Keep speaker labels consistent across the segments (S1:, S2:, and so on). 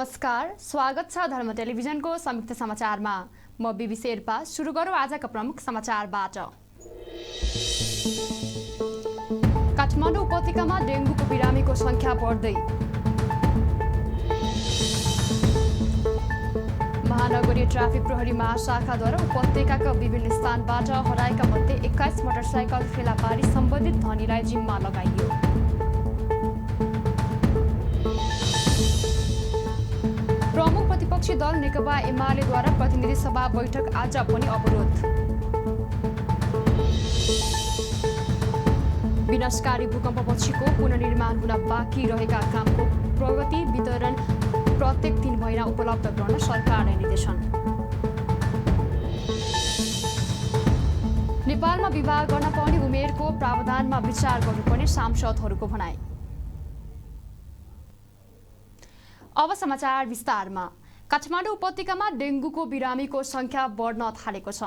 S1: नमस्कार, स्वागत छ धर्म टेलिभिजनको संयुक्त समाचारमा। म बिबी शेर्पा। सुरु गरौँ आजका प्रमुख समाचारबाट। काठमाडौँ उपत्यकामा डेङ्गुको बिरामीको संख्या बढ्दै। महानगरीय ट्राफिक प्रहरी महाशाखाद्वारा उपत्यकाका विभिन्न स्थानबाट हराएका मध्ये 21 मोटरसाइकल फेला पारी सम्बन्धित धनीलाई जिम्मा लगाइयो। प्रमुख प्रतिपक्षी दल नेकपा एमालेद्वारा प्रतिनिधि सभा बैठक आज पनि अवरोध। विनाशकारी भूकम्पपछिको पुनर्निर्माण हुन बाँकी रहेका कामको प्रगति वितरण प्रत्येक 3 महिना उपलब्ध गर्न सरकारले निर्देशन। नेपालमा विवाह गर्न पर्ने उमेरको प्रावधानमा विचार गर्नुपर्ने सांसदहरूको भनाई। अब समाचार विस्तारमा। काठमाडौँ उपत्यकामा डेङ्गुको बिरामीको संख्या बढ्न थालेको छ।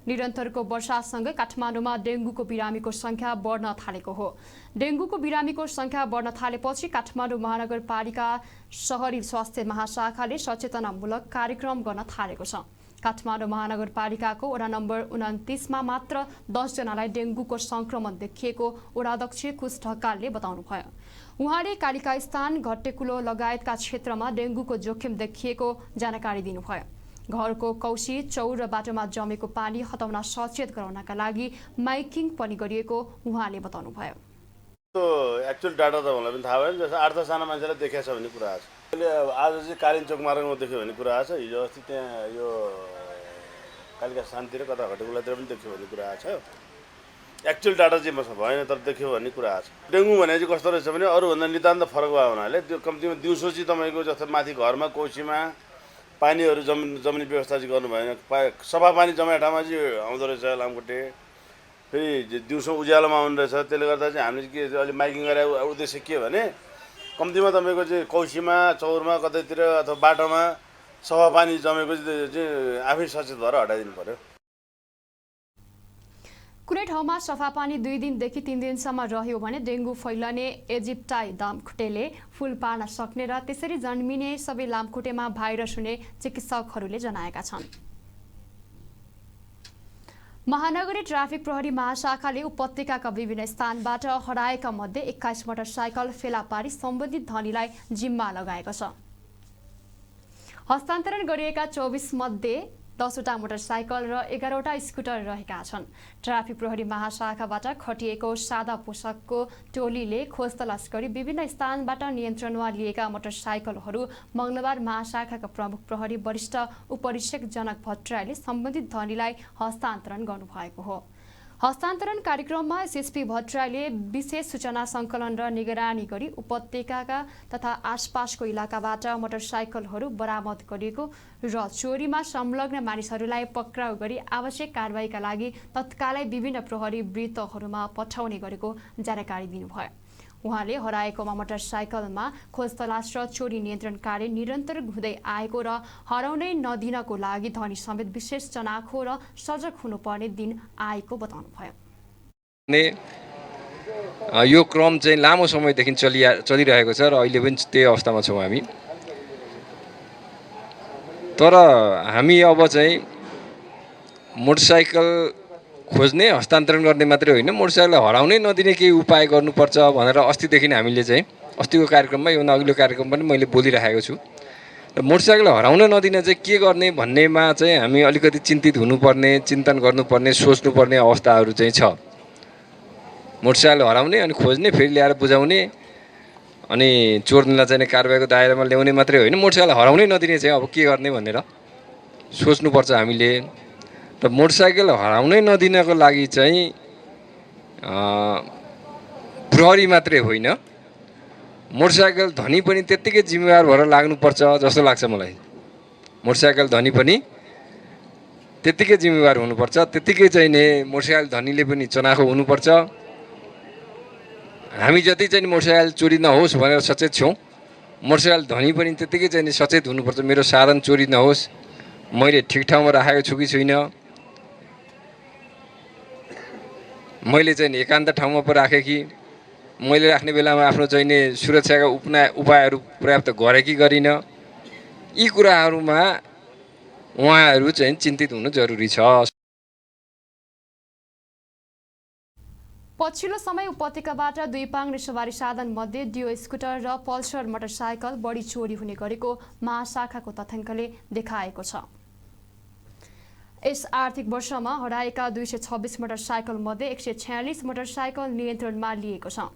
S1: निरन्तरको वर्षासँगै काठमाडौँमा डेङ्गुको बिरामीको संख्या बढ्न थालेको हो। डेङ्गुको बिरामीको संख्या बढ्न थालेपछि काठमाडौँ महानगरपालिका शहरी स्वास्थ्य महाशाखाले सचेतनामूलक कार्यक्रम गर्न थालेको छ। काठमाडौँ महानगरपालिकाको वडा नम्बर 29 मा मात्र 10 जनालाई डेङ्गुको संक्रमण देखिएको वडाध्यक्ष कुश ढकालले बताउनुभयो। उहाँले कालिका स्थान घट्टेकुलो लगायतका क्षेत्रमा डेङ्गुको जोखिम देखिएको जानकारी दिनुभयो। घरको कौशी चौर र बाटोमा जमेको पानी हटाउन सचेत गराउनका लागि माइकिङ पनि गरिएको उहाँले बताउनुभयो।
S2: एक्चुअल डाटा त मलाई पनि थाहा भएन। जस्तो 8-10 जना मान्छेलाई देखेको छ भन्ने कुरा छ। आज चाहिँ कालिन चोक मार्गमा देख्यो भन्ने कुरा छ। हिजो अस्ति त्यहाँ यो कालिका स्थानतिर कता घटेकुलातिर पनि देख्यो भन्ने कुरा छ। एक्चुअल डाटा चाहिँ मसँग भएन, तर देख्यो भन्ने कुरा छ। डेङ्गु भने चाहिँ कस्तो रहेछ भने अरूभन्दा नितान्त फरक भयो हुनाले त्यो कम्तीमा दिउँसो चाहिँ तपाईँको जस्तो माथि घरमा कौशीमा पानीहरू जम्ने व्यवस्था चाहिँ गर्नु भएन। सफा पानी जमाएको ठाउँमा चाहिँ आउँदो रहेछ लामखुट्टे। फेरि दिउँसो उज्यालोमा आउनु रहेछ। त्यसले गर्दा चाहिँ हामीले के अलि माइकिङ गरेर उद्देश्य के भने कम्तीमा तपाईँको चाहिँ कौशीमा चौरमा कतैतिर अथवा बाटोमा सफा पानी जमेको चाहिँ आफै सचेत भएर हटाइदिनु पर्यो।
S1: कुनै ठाउँमा सफा पानी 2 दिनदेखि 3 दिनसम्म रह्यो भने डेङ्गु फैलने इजिप्टाई लामखुट्टेले फूल पार्न सक्ने र त्यसरी जन्मिने सबै लामखुट्टेमा भाइरस हुने चिकित्सकहरूले जनाएका छन्। महानगरी ट्राफिक प्रहरी महाशाखाले उपत्यकाका विभिन्न स्थानबाट हराएका मध्ये 21 मोटरसाइकल फेला पारी सम्बन्धित धनीलाई जिम्मा लगाएको छ। हस्तान्तरण गरिएका 24 मध्ये 10वटा मोटरसाइकल र 11वटा स्कुटर रहेका छन्। ट्राफिक प्रहरी महाशाखाबाट खटिएको सादा पोसाकको टोलीले खोज तलास गरी विभिन्न स्थानबाट नियन्त्रणमा लिएका मोटरसाइकलहरू मंगलबार महाशाखाका प्रमुख प्रहरी वरिष्ठ उपरीक्षक जनक भट्टराईले सम्बन्धित धनीलाई हस्तान्तरण गर्नुभएको हो। हस्तान्तरण कार्यक्रममा एसएसपी भट्टराईले विशेष सूचना सङ्कलन र निगरानी गरी उपत्यकाका तथा आसपासको इलाकाबाट मोटरसाइकलहरू बरामद गरिएको र चोरीमा संलग्न मानिसहरूलाई पक्राउ गरी आवश्यक कारबाहीका लागि तत्कालै विभिन्न प्रहरी वृत्तहरूमा पठाउने गरेको जानकारी दिनुभयो। उहाँले हराएकोमा मोटरसाइकलमा खोज तलास र चोरी नियन्त्रण कार्य निरन्तर हुँदै आएको र हराउनै नदिनको लागि धनी समेत विशेष चनाखो र सजग हुनुपर्ने दिन आएको बताउनुभयो।
S3: यो क्रम चाहिँ लामो समयदेखि चलिरहेको छ र अहिले पनि त्यही अवस्थामा छौँ हामी। तर हामी अब चाहिँ मोटरसाइकल खोज्ने हस्तान्तरण गर्ने मात्रै होइन, मोटरसाइकल हराउनै नदिने केही उपाय गर्नुपर्छ भनेर अस्तिदेखि हामीले चाहिँ अस्तिको कार्यक्रममा योभन्दा अघिल्लो कार्यक्रम पनि मैले बोलिरहेको छु। र मोटरसाइकल हराउन नदिन चाहिँ के गर्ने भन्नेमा चाहिँ हामी अलिकति चिन्तित हुनुपर्ने, चिन्तन गर्नुपर्ने, सोच्नुपर्ने अवस्थाहरू चाहिँ छ। मोटरसाइकल हराउने अनि खोज्ने, फेरि ल्याएर बुझाउने अनि चोर्नेलाई चाहिँ कारबाहीको दायरामा ल्याउने मात्रै होइन, मोटरसाइकल हराउनै नदिने चाहिँ अब के गर्ने भनेर सोच्नुपर्छ हामीले। र मोटरसाइकल हराउनै नदिनको लागि चाहिँ प्रहरी मात्रै होइन, मोटरसाइकल धनी पनि त्यत्तिकै जिम्मेवार भएर लाग्नुपर्छ जस्तो लाग्छ मलाई। मोटरसाइकल धनी पनि त्यत्तिकै जिम्मेवार हुनुपर्छ, त्यत्तिकै चाहिँ नि मोटरसाइकल धनीले पनि चनाखो हुनुपर्छ। हामी जति चाहिँ मोटरसाइकल चोरी नहोस् भनेर सचेत छौँ, मोटरसाइकल धनी पनि त्यत्तिकै चाहिँ सचेत हुनुपर्छ। मेरो साधन चोरी नहोस्, मैले ठिक ठाउँमा राखेको छु कि छुइनँ, मैले चाहिँ एकान्त ठाउँमा पो राखेँ कि मैले राख्ने बेलामा आफ्नो चाहिने सुरक्षाका उपायहरू पर्याप्त गरे कि गरिनँ, यी कुराहरूमा उहाँहरू चाहिँ चिन्तित हुनु जरुरी छ।
S1: पछिल्लो समय उपत्यकाबाट दुई पाङ्ग्रे सवारी साधन मध्ये डियो स्कुटर र पल्सर मोटरसाइकल बढी चोरी हुने गरेको महाशाखाको तथ्याङ्कले देखाएको छ। यस आर्थिक वर्षमा हराएका 226 मोटरसाइकल मध्ये 146 मोटरसाइकल नियन्त्रणमा लिएको छ।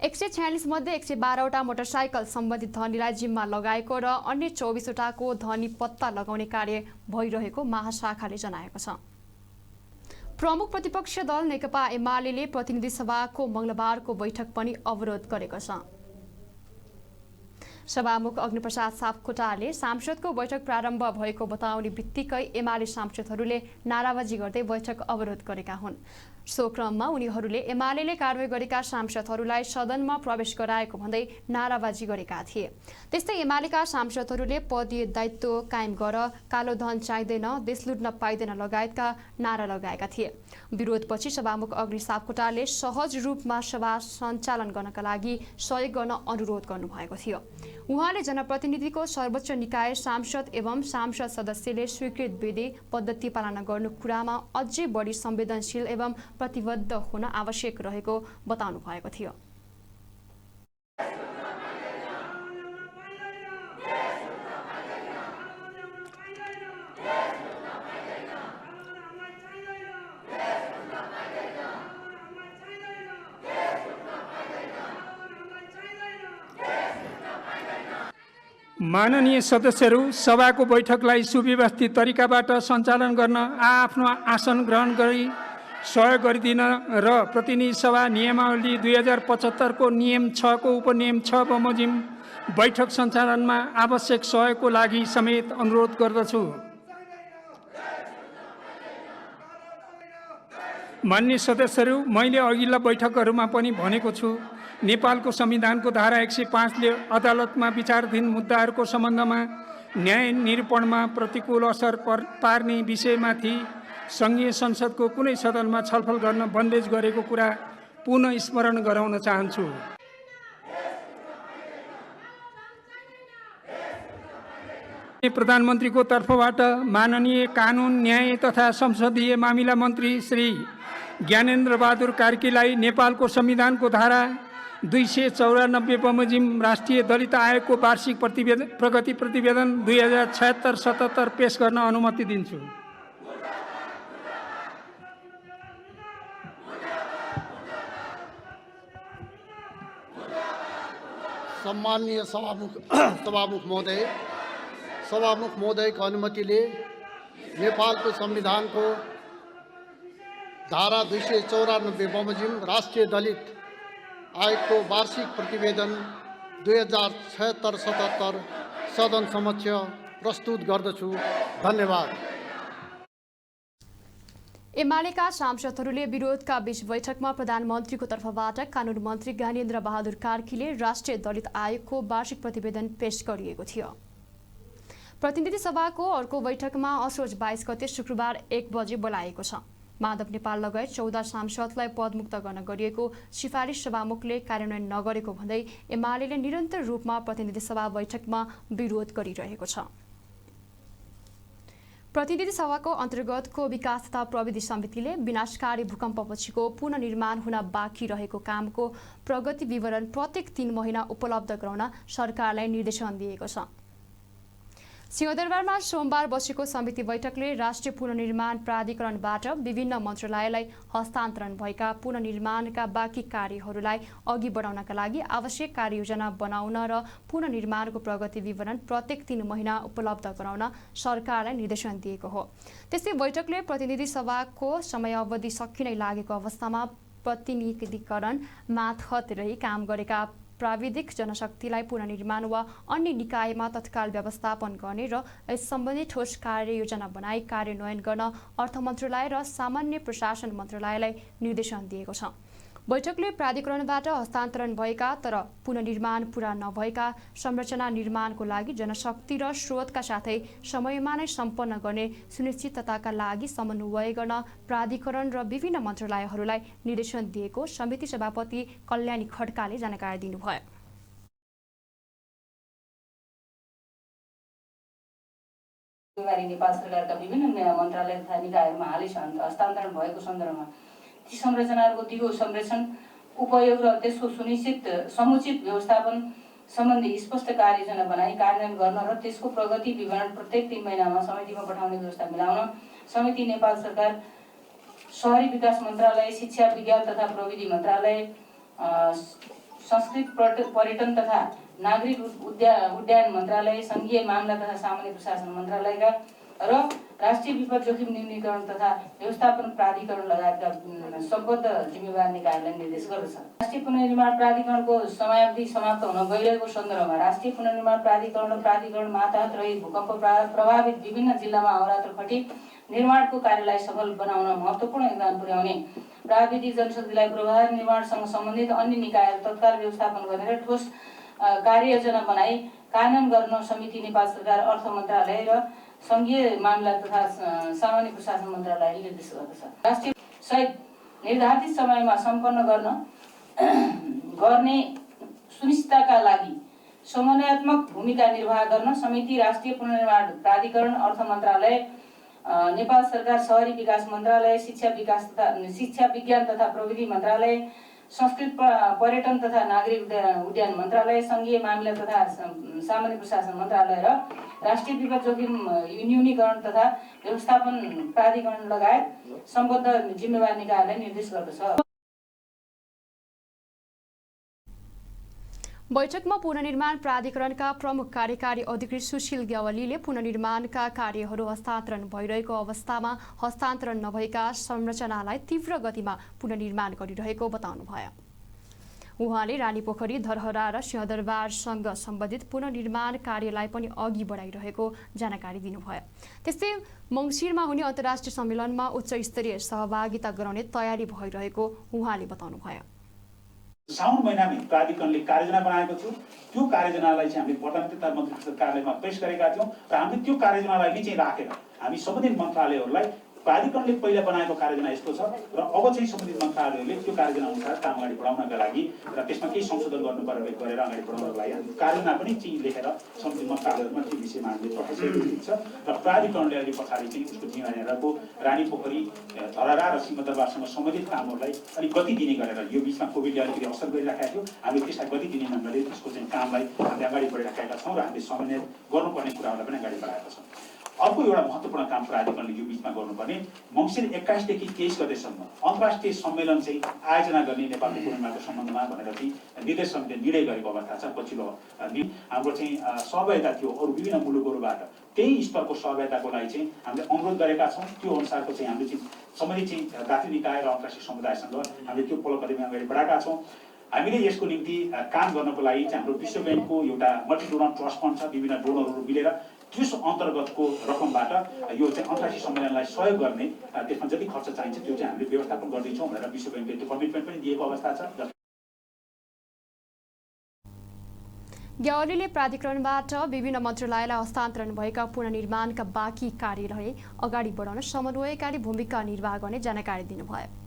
S1: 146 मध्ये 112वटा मोटरसाइकल सम्बन्धित धनीलाई जिम्मा लगाएको र अन्य 24वटाको धनी पत्ता लगाउने कार्य भइरहेको महाशाखाले जनाएको छ। प्रमुख प्रतिपक्ष दल नेकपा एमाले प्रतिनिधि सभाको मंगलबारको बैठक पनि अवरोध गरेको छ। सभामुख अग्निप्रसाद सापकोटाले सांसदको बैठक प्रारम्भ भएको बताउने बित्तिकै एमाले सांसदहरूले नाराबाजी गर्दै बैठक अवरोध गरेका हुन्। सो क्रममा उनीहरूले एमाले कारवाही गरेका सांसदहरूलाई सदनमा प्रवेश गराएको भन्दै नाराबाजी गरेका थिए। त्यस्तै एमालेका सांसदहरूले पदीय दायित्व कायम गर, कालो धन चाहिँदैन, देश लुट्न पाइँदैन लगायतका नारा लगाएका थिए। विरोधपछि सभामुख अग्नि सापकोटाले सहज रूपमा सभा सञ्चालन गर्नका लागि सहयोग गर्न अनुरोध गर्नुभएको थियो। उहाँले जनप्रतिनिधिको सर्वोच्च निकाय सांसद एवं सांसद सदस्यले स्वीकृत विधि पद्धति पालना गर्नु कुरामा अझै बढी संवेदनशील एवं प्रतिबद्ध हुन आवश्यक रहेको बताउनु भएको थियो।
S4: माननीय सदस्यहरू, सभाको बैठकलाई सुव्यवस्थित तरिकाबाट सञ्चालन गर्न आफ्नो आसन ग्रहण गरी सहयोग गरिदिन र प्रतिनिधि सभा नियमावली 2075 को नियम 6 को उपनियम 6 बमोजिम बैठक सञ्चालनमा आवश्यक सहयोगको लागि समेत अनुरोध गर्दछु। माननीय सदस्यहरू, मैले अघिल्ला बैठकहरूमा पनि भनेको छु, नेपालको संविधानको धारा 105 ले अदालतमा विचाराधीन मुद्दाहरूको सम्बन्धमा न्याय निरूपणमा प्रतिकूल असर पार्ने विषयमाथि संघीय संसदको कुनै सदनमा छलफल गर्न बन्देज गरेको कुरा पुनः स्मरण गराउन चाहन्छु। प्रधानमन्त्रीको तर्फबाट माननीय कानुन, न्याय तथा संसदीय मामिला मन्त्री श्री ज्ञानेन्द्र बहादुर कार्कीलाई नेपालको संविधानको धारा 294 बमोजिम राष्ट्रिय दलित आयोगको वार्षिक प्रगति प्रतिवेदन 2076-77 पेश गर्न अनुमति दिन्छु।
S5: सम्माननीय सभामुख महोदयको अनुमतिले नेपालको संविधानको धारा 294 बमोजिम राष्ट्रिय दलित आयोगको वार्षिक प्रतिवेदन 2076-77 सदन समक्ष प्रस्तुत गर्दछु। धन्यवाद।
S1: एमालेका सांसदहरूले विरोधका बीच बैठकमा प्रधानमन्त्रीको तर्फबाट कानुन मन्त्री ज्ञानेन्द्र बहादुर कार्कीले राष्ट्रिय दलित आयोगको वार्षिक प्रतिवेदन पेश गरिएको थियो। प्रतिनिधि सभाको अर्को बैठकमा असोज 22 गते शुक्रबार 1 बजे बोलाएको छ। माधव नेपाल लगायत 14 सांसदलाई पदमुक्त गर्न गरिएको सिफारिस सभामुखले कार्यान्वयन नगरेको भन्दै एमालेले निरन्तर रूपमा प्रतिनिधि सभा बैठकमा विरोध गरिरहेको छ। प्रतिनिधि सभाको अन्तर्गतको विकास तथा प्रविधि समितिले विनाशकारी भूकम्पपछिको पुनर्निर्माण हुन बाँकी रहेको कामको प्रगति विवरण प्रत्येक 3 महिना उपलब्ध गराउन सरकारलाई निर्देशन दिएको छ। सिंहदरबारमा सोमबार बसेको समिति बैठकले राष्ट्रिय पुनर्निर्माण प्राधिकरणबाट विभिन्न मन्त्रालयलाई हस्तान्तरण भएका पुनर्निर्माणका बाँकी कार्यहरूलाई अघि बढाउनका लागि आवश्यक कार्ययोजना बनाउन र पुनर्निर्माणको प्रगति विवरण प्रत्येक 3 महिना उपलब्ध गराउन सरकारलाई निर्देशन दिएको हो। त्यस्तै बैठकले प्रतिनिधि सभाको समयावधि सकिनै लागेको अवस्थामा प्रतिनिधिकरण मातहत रही काम गरेका प्राविधिक जनशक्तिलाई पुनर्निर्माण वा अन्य निकायमा तत्काल व्यवस्थापन गर्ने र यस सम्बन्धी ठोस कार्ययोजना बनाई कार्यान्वयन गर्न अर्थ मन्त्रालय र सामान्य प्रशासन मन्त्रालयलाई निर्देशन दिएको छ। बैठकले प्राधिकरणबाट हस्तान्तरण भएका तर पुनर्निर्माण पूरा नभएका संरचना निर्माणको लागि जनशक्ति र स्रोतका साथै समयमा नै सम्पन्न गर्ने सुनिश्चितताका लागि समन्वय गर्न प्राधिकरण र विभिन्न मन्त्रालयहरूलाई निर्देशन दिएको समिति सभापति कल्याणी खड्काले जानकारी दिनुभयो।
S6: नेपाल सरकारका विभिन्न मन्त्रालय तथा निकायहरूमा हालै हस्तान्तरण भएको सन्दर्भमा ती संरचनाहरूको दिगो संरक्षण उपयोग र त्यसको समुचित व्यवस्थापन सम्बन्धी स्पष्ट कार्ययोजना बनाई कार्यान्वयन गर्न र त्यसको प्रगति विवरण प्रत्येक 3 महिनामा समितिमा पठाउने व्यवस्था मिलाउन समिति नेपाल सरकार शहरी विकास मन्त्रालय, शिक्षा विज्ञान तथा प्रविधि मन्त्रालय, संस्कृति पर्यटन तथा नागरिक उड्डयन मन्त्रालय, संघीय मामला तथा सामान्य प्रशासन मन्त्रालयका र राष्ट्रिय विपद जोखिम न्यूनीकरण तथा व्यवस्थापन प्राधिकरण लगायतका सम्बद्ध जिम्मेवार निकायलाई निर्देश गर्दछ। राष्ट्रिय पुनर्निर्माण प्राधिकरणको समयावधि समाप्त हुन गइरहेको सन्दर्भमा राष्ट्रिय पुनर्निर्माण प्राधिकरण र प्राधिकरण मातहत रहित भूकम्प प्रभावित विभिन्न जिल्लामा अहोरात्र खटी निर्माणको कार्यलाई सफल बनाउन महत्त्वपूर्ण योगदान पुर्याउने प्राविधिक जनशक्तिलाई पूर्वाधार निर्माणसँग सम्बन्धित अन्य निकायहरू तत्काल व्यवस्थापन गरेर ठोस कार्ययोजना बनाई कार्यान्वयन गर्न समिति नेपाल सरकार अर्थ मन्त्रालय र संघीय मामला तथा सामान्य प्रशासन मन्त्रालयले निर्देश गर्दछ। राष्ट्रिय सहित निर्धारित समयमा सम्पन्न गर्ने सुनिश्चितताका लागि समन्वयात्मक भूमिका निर्वाह गर्न समिति राष्ट्रिय पुनर्निर्माण प्राधिकरण, अर्थ मन्त्रालय, नेपाल सरकार शहरी विकास मन्त्रालय, शिक्षा विज्ञान तथा प्रविधि मन्त्रालय, संस्कृति पर्यटन तथा नागरिक उड्डयन मन्त्रालय, संघीय मामला तथा सामान्य प्रशासन मन्त्रालय र राष्ट्रिय विपद जोखिम न्यूनीकरण तथा व्यवस्थापन प्राधिकरण लगायत सम्बद्ध जिम्मेवार निकायलाई निर्देश गर्दछ।
S1: बैठकमा पुनर्निर्माण प्राधिकरणका प्रमुख कार्यकारी अधिकृत सुशील ग्यावालीले पुनर्निर्माणका कार्यहरू हस्तान्तरण भइरहेको अवस्थामा हस्तान्तरण नभएका संरचनालाई तीव्र गतिमा पुनर्निर्माण गरिरहेको बताउनुभयो। उहाँले रानीपोखरी, धरहरा र सिंहदरबारसँग सम्बन्धित पुनर्निर्माण कार्यलाई पनि अघि बढाइरहेको जानकारी दिनुभयो। त्यस्तै मङ्सिरमा हुने अन्तर्राष्ट्रिय सम्मेलनमा उच्च स्तरीय सहभागिता गराउने तयारी भइरहेको उहाँले बताउनुभयो।
S7: साउन महिनामै प्राधिकरणले कार्ययोजना बनाएको छु। त्यो कार्ययोजनालाई चाहिँ हामीले प्रधानमन्त्री तथा मन्त्री परिषद कार्यालयमा पेश गरेका थियौँ र हामीले त्यो कार्ययोजनालाई नै चाहिँ राखेर हामी सम्बन्धित मन्त्रालयहरूलाई प्राधिकरणले पहिला बनाएको कार्ययोजना यस्तो छ र अब चाहिँ सम्बन्धित मन्त्रालयहरूले त्यो कार्ययोजना अनुसार काम अगाडि बढाउनका लागि र त्यसमा केही संशोधन गर्नुपर्ने गरेर अगाडि बढाउनको लागि हामी कार्ययोजना पनि चाहिँ लेखेर सम्बन्धित मन्त्रालयहरूमा त्यो विषयमा हामीले पठाइसकेको छ र प्राधिकरणले अहिले पछाडि चाहिँ उसको जिम्मेवारीहरूको रानीपोखरी, धरहरा र सिंहदरबारसँग सम्बन्धित कामहरूलाई अलिक गति दिने गरेर यो बिचमा कोभिडले अलिकति असर गरिराखेका थियो, हामीले त्यसलाई गति दिने ढङ्गले त्यसको चाहिँ कामलाई हामीले अगाडि बढिराखेका छौँ र हामीले समन्वय गर्नुपर्ने कुराहरूलाई पनि अगाडि बढाएका छौँ। अर्को एउटा महत्त्वपूर्ण काम प्राधिकरणले यो बिचमा गर्नुपर्ने मङ्सिर 21 देखि 23 गतेसम्म अन्तर्राष्ट्रिय सम्मेलन चाहिँ आयोजना गर्ने नेपालको पुनर्निर्माणको सम्बन्धमा भनेर चाहिँ निर्देश समितिले निर्णय गरेको अवस्था छ। पछिल्लो हाम्रो चाहिँ सहभागिता थियो अरू विभिन्न मुलुकहरूबाट, त्यही स्तरको सहभागिताको लागि चाहिँ हामीले अनुरोध गरेका छौँ। त्यो अनुसारको चाहिँ हामीले चाहिँ सम्बन्धित चाहिँ जातीय निकाय र अन्तर्राष्ट्रिय समुदायसँग हामीले त्यो पहल कदमी अगाडि बढाएका छौँ। हामीले यसको निम्ति काम गर्नको लागि चाहिँ हाम्रो विश्व ब्याङ्कको एउटा मल्टी डोनर ट्रस्ट फन्ड छ, विभिन्न डोनरहरू मिलेर त्यस अन्तर्गतको रकमबाट यो चाहिँ अन्तर्राष्ट्रिय सम्मेलनलाई सहयोग गर्ने त्यसमा जति खर्च चाहिन्छ त्यो चाहिँ हामीले व्यवस्थापन गर्दैछौँ भनेर विश्व ब्याङ्कले त्यो कमिटमेन्ट पनि दिएको अवस्था छ।
S1: ग्यावालीले प्राधिकरणबाट विभिन्न मन्त्रालयलाई हस्तान्तरण भएका पुनर्निर्माणका बाँकी कार्यलाई अगाडि बढाउन समन्वयकारी भूमिका निर्वाह गर्ने जानकारी दिनुभयो।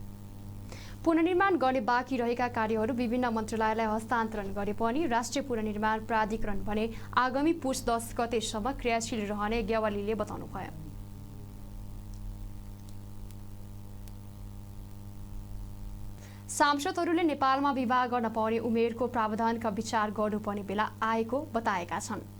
S1: पुनर्निर्माण गर्ने बाँकी रहेका कार्यहरू विभिन्न मन्त्रालयलाई हस्तान्तरण गरे पनि राष्ट्रिय पुनर्निर्माण प्राधिकरण भने आगामी पुस 10 गतेसम्म क्रियाशील रहने ग्यावालीले बताउनुभयो। सांसदहरूले नेपालमा विवाह गर्न पाउने उमेरको प्रावधानका विचार गर्नुपर्ने बेला आएको बताएका छन्।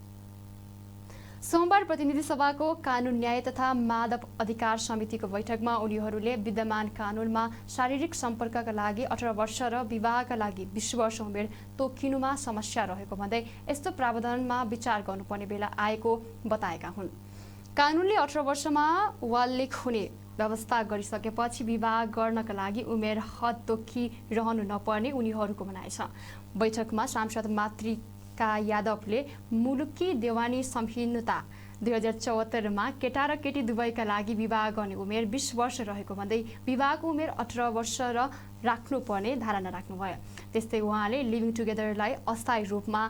S1: सोमबार प्रतिनिधि सभाको कानुन न्याय तथा मानव अधिकार समितिको बैठकमा उनीहरूले विद्यमान कानुनमा शारीरिक सम्पर्कका लागि 18 वर्ष र विवाहका लागि 20 वर्ष उमेर तोकिनुमा समस्या रहेको भन्दै यस्तो प्रावधानमा विचार गर्नुपर्ने बेला आएको बताएका हुन्। कानुनले 18 वर्षमा वाल्लिक हुने व्यवस्था गरिसकेपछि विवाह गर्नका लागि उमेर हद तोकिरहनु नपर्ने उनीहरूको भनाइ छ। बैठकमा सांसद मातृका यादवले मुलुकी देवानी संहिता 2074 मा केटा र केटी दुवैका लागि विवाह गर्ने उमेर 20 वर्ष रहेको भन्दै विवाहको उमेर 18 वर्ष र राख्नुपर्ने धारणा राख्नुभयो। त्यस्तै उहाँले लिभिङ टुगेदरलाई अस्थायी रूपमा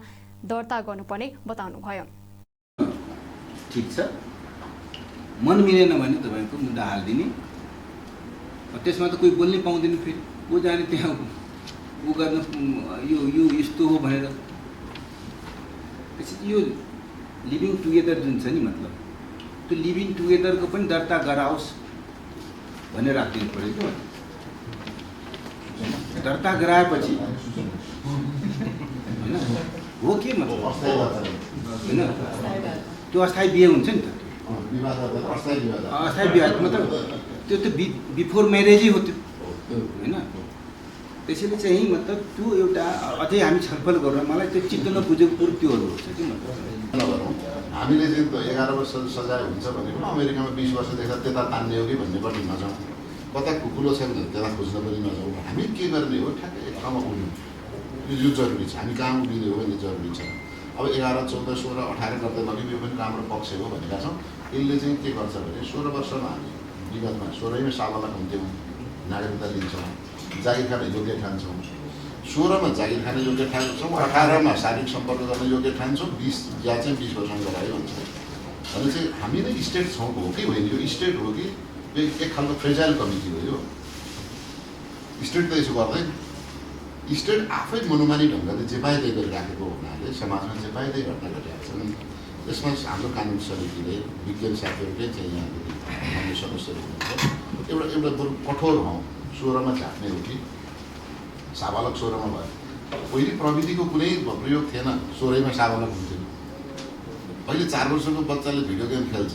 S1: दर्ता गर्नुपर्ने बताउनुभयो।
S8: ठीक छ, मन मिलेन भने तपाईँको मुद्दा हालिदिने, त्यसमा त कोही बोल्नै पाउँदैन, फेरि को जाने त्यहाँ ऊ गर्न यो यस्तो हो भनेर। त्यसपछि यो लिभिङ टुगेदर जुन छ नि, मतलब त्यो लिभिङ टुगेदरको पनि दर्ता गराओस् भनेर राखिदिनु पऱ्यो क्या। दर्ता गराएपछि होइन हो के मतलब होइन, त्यो अस्थायी बिहे हुन्छ नि त। अस्थायी बिहे मतलब त्यो त बिफोर म्यारेजै हो त्यो होइन। त्यसैले चाहिँ मतलब त्यो एउटा अझै हामी छलफल गरौँ। मलाई त्यो चित्त नबुझेको कुरो त्योहरू हुन्छ कि मतलब
S9: हामीले चाहिँ 11 वर्ष सजाय हुन्छ भने अमेरिकामा 20 वर्ष देख्दा त्यता तान्ने हो कि भन्ने पनि नजाउँ, कता कुकुलो छ भने त्यता खोज्न पनि नजाउँ। हामी के गर्ने हो, ठ्याक्कै एक ठाउँमा उड्नु, यो जरुरी छ। हामी कहाँ उभिने हो भन्ने जरुरी छ। अब 11, 14, 16, 18 गर्दै लग्यो, यो पनि राम्रो पक्ष हो भनेका छौँ। यसले चाहिँ के गर्छ भने 16 वर्षमा हामी विगतमा 16मै सालमा हुन्थ्यौँ, नागरिकता लिन्छौँ, जागिर खान योग्य ठान्छौँ। 16मा जागिर खान योग्य ठान्छौँ, 18मा शारीरिक सम्पर्क गर्न योग्य ठान्छौँ, 20 या चाहिँ 20 वर्षमा गरायो भन्छ। भने चाहिँ हामी नै स्टेट छौँ हो कि होइन, यो स्टेट हो कि एक खालको फ्रेजाइल कमिटी हो यो। स्टेट त यसो गर्दैन। स्टेट आफै मनोमानी ढङ्गले जे पाए त्यही गरिराखेको हुनाले समाजमा जे पाए त्यही घटना घटिरहेको छन्। यसमा हाम्रो कानुन समितिले विज्ञान साथीहरूले चाहिँ यहाँको सदस्यहरू हुनुहुन्छ, एउटा बरु कठोर हौँ। 16मा झाप्ने हो कि साबालक 16मा भयो। पहिले प्रविधिको कुनै प्रयोग थिएन, 16मा साबालक हुन्थ्यो। अहिले 4 वर्षको बच्चाले भिडियो गेम खेल्छ,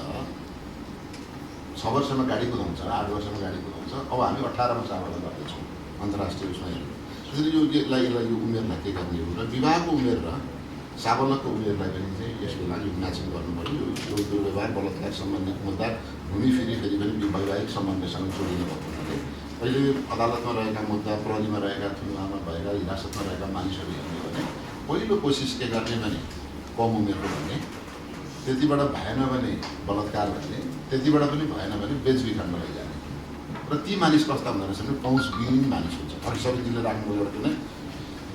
S9: 6 वर्षमा गाडी कुदाउँछ, 8 वर्षमा गाडी कुदाउँछ। अब हामी 18मा साबालक गर्दैछौँ अन्तर्राष्ट्रिय उसमा हेर्नु। त्यसरी यो उमेरलाई के गर्ने हो र विवाहको उमेर र साबलकको उमेरलाई पनि चाहिँ यसको लागि म्याचिङ गर्नु पऱ्यो। यो दुर्व्यवहार बलात्कार सम्बन्धित मुद्दा फेरि पनि वैवाहिक सम्बन्धसँग जोडिनु भएको हुनाले अहिले अदालतमा रहेका मुद्दा, प्रहरीमा रहेका, थुनुवामा भएका, हिरासतमा रहेका मानिसहरू हेर्ने भने पहिलो कोसिस के गर्ने भने कम उमेरको भन्ने, त्यतिबाट भएन भने बलात्कार भन्ने, त्यतिबाट पनि भएन भने बेचबिखनमा लैजाने। र ती मानिस कस्ता हुँदो रहेछ भने पहुँचविहीन मानिस हुन्छ। अनि समितिले राख्नु एउटा कुनै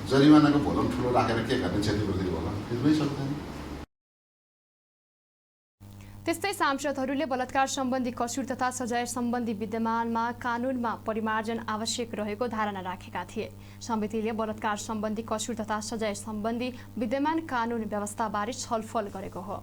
S9: जरिमानाको भोलम ठुलो राखेर के गर्ने, क्षतिपूर्तिको भोलम तिर्नै सक्दैन।
S1: त्यस्तै सांसदहरूले बलात्कार सम्बन्धी कसुर तथा सजाय सम्बन्धी विद्यमानमा कानुनमा परिमार्जन आवश्यक रहेको धारणा राखेका थिए। समितिले बलात्कार सम्बन्धी कसुर तथा सजाय सम्बन्धी विद्यमान कानुन व्यवस्थाबारे छलफल गरेको हो।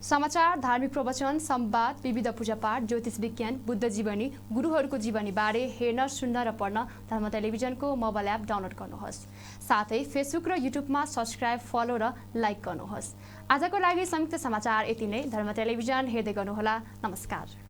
S1: समाचार, धार्मिक प्रवचन, संवाद, विविध पूजापाठ, ज्योतिष विज्ञान, बुद्ध जीवनी, गुरुहरूको जीवनीबारे हेर्न, सुन्न र पढ्न धर्म टेलिभिजनको मोबाइल एप डाउनलोड गर्नुहोस्। साथै फेसबुक र युट्युबमा सब्स्क्राइब, फलो र लाइक गर्नुहोस्। आजको लागि संयुक्त समाचार यति नै। धर्म टेलिभिजन हेर्दै गर्नुहोला। नमस्कार।